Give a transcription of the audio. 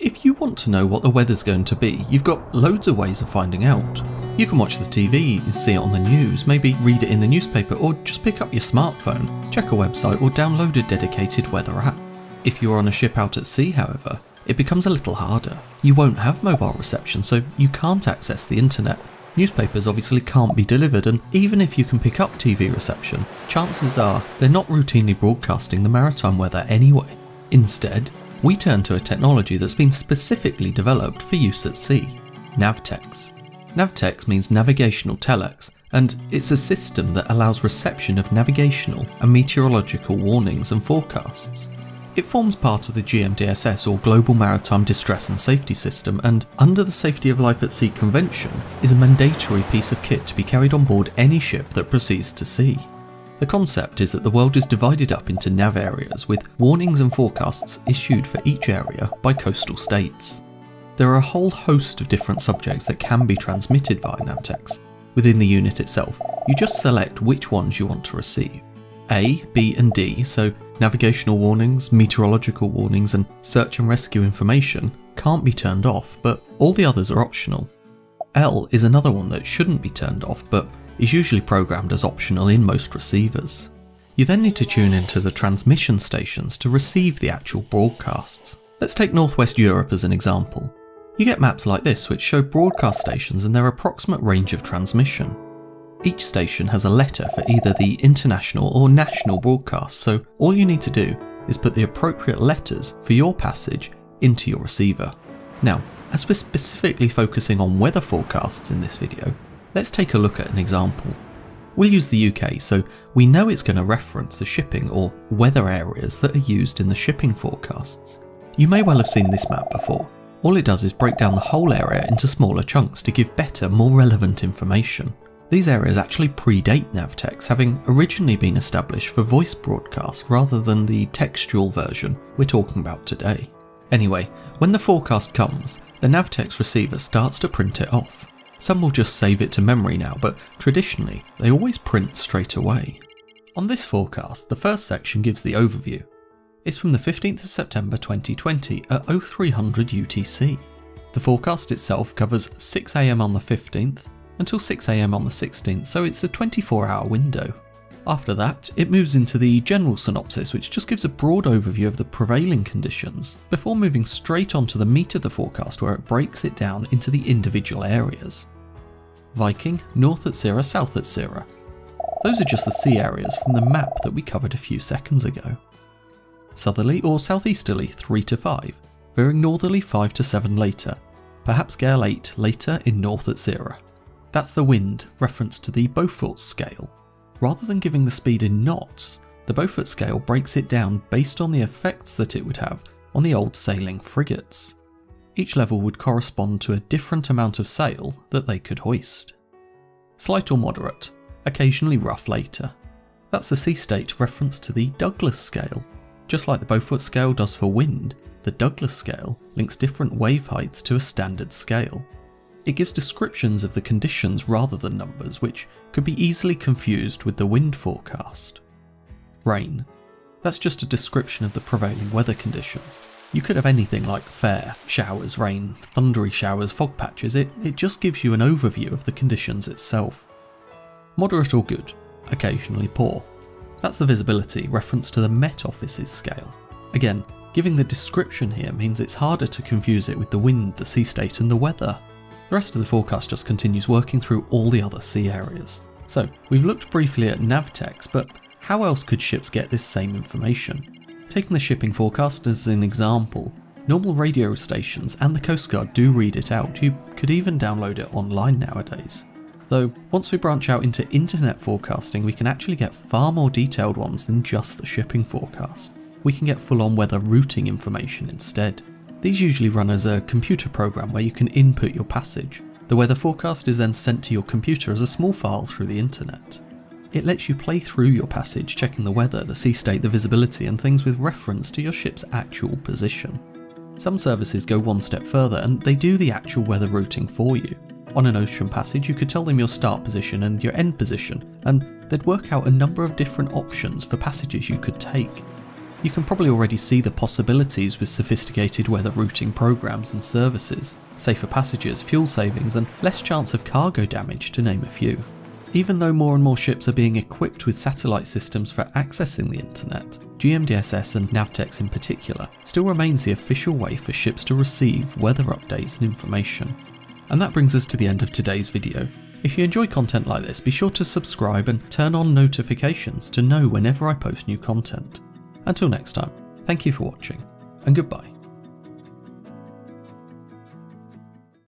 if you want to know what the weather's going to be, you've got loads of ways of finding out. You can watch the TV, see it on the news, maybe read it in a newspaper, or just pick up your smartphone, check a website, or download a dedicated weather app. If you're on a ship out at sea, however, it becomes a little harder. You won't have mobile reception, so you can't access the internet. Newspapers obviously can't be delivered, and even if you can pick up TV reception, chances are they're not routinely broadcasting the maritime weather anyway. Instead, we turn to a technology that's been specifically developed for use at sea: NAVTEX. NAVTEX means navigational telex, and it's a system that allows reception of navigational and meteorological warnings and forecasts. It forms part of the GMDSS, or Global Maritime Distress and Safety System, and under the Safety of Life at Sea Convention is a mandatory piece of kit to be carried on board any ship that proceeds to sea. The concept is that the world is divided up into nav areas, with warnings and forecasts issued for each area by coastal states. There are a whole host of different subjects that can be transmitted via NAVTEX. Within the unit itself, you just select which ones you want to receive. A, B and D, so navigational warnings, meteorological warnings and search and rescue information, can't be turned off, but all the others are optional. L is another one that shouldn't be turned off, but is usually programmed as optional in most receivers. You then need to tune into the transmission stations to receive the actual broadcasts. Let's take Northwest Europe as an example. You get maps like this which show broadcast stations and their approximate range of transmission. Each station has a letter for either the international or national broadcast, so all you need to do is put the appropriate letters for your passage into your receiver. Now, as we're specifically focusing on weather forecasts in this video, let's take a look at an example. We'll use the UK, so we know it's going to reference the shipping or weather areas that are used in the shipping forecasts. You may well have seen this map before. All it does is break down the whole area into smaller chunks to give better, more relevant information. These areas actually predate NAVTEX, having originally been established for voice broadcasts rather than the textual version we're talking about today. Anyway, when the forecast comes, the NAVTEX receiver starts to print it off. Some will just save it to memory now, but traditionally they always print straight away. On this forecast, the first section gives the overview. It's from the 15th of September 2020 at 0300 UTC. The forecast itself covers 6 AM on the 15th until 6 AM on the 16th, so it's a 24-hour window. After that, it moves into the general synopsis, which just gives a broad overview of the prevailing conditions, before moving straight on to the meat of the forecast, where it breaks it down into the individual areas. Viking, North at Sierra, South at Sierra. Those are just the sea areas from the map that we covered a few seconds ago. Southerly or southeasterly 3 to 5, veering northerly 5 to 7 later, perhaps gale 8 later in North at Sierra. That's the wind, reference to the Beaufort scale. Rather than giving the speed in knots, the Beaufort scale breaks it down based on the effects that it would have on the old sailing frigates. Each level would correspond to a different amount of sail that they could hoist. Slight or moderate, occasionally rough later. That's the sea state reference to the Douglas scale. Just like the Beaufort scale does for wind, the Douglas scale links different wave heights to a standard scale. It gives descriptions of the conditions rather than numbers, which could be easily confused with the wind forecast. Rain. That's just a description of the prevailing weather conditions. You could have anything like fair, showers, rain, thundery showers, fog patches. It just gives you an overview of the conditions itself. Moderate or good, occasionally poor. That's the visibility, reference to the Met Office's scale. Again, giving the description here means it's harder to confuse it with the wind, the sea state and the weather. The rest of the forecast just continues working through all the other sea areas. So, we've looked briefly at NAVTEX, but how else could ships get this same information? Taking the shipping forecast as an example, normal radio stations and the Coast Guard do read it out. You could even download it online nowadays. Though, once we branch out into internet forecasting, we can actually get far more detailed ones than just the shipping forecast. We can get full-on weather routing information instead. These usually run as a computer program where you can input your passage. The weather forecast is then sent to your computer as a small file through the internet. It lets you play through your passage, checking the weather, the sea state, the visibility and things with reference to your ship's actual position. Some services go one step further and they do the actual weather routing for you. On an ocean passage, you could tell them your start position and your end position, and they'd work out a number of different options for passages you could take. You can probably already see the possibilities with sophisticated weather routing programs and services, safer passages, fuel savings, and less chance of cargo damage, to name a few. Even though more and more ships are being equipped with satellite systems for accessing the internet, GMDSS and NAVTEX in particular still remains the official way for ships to receive weather updates and information. And that brings us to the end of today's video. If you enjoy content like this, be sure to subscribe and turn on notifications to know whenever I post new content. Until next time, thank you for watching, and goodbye.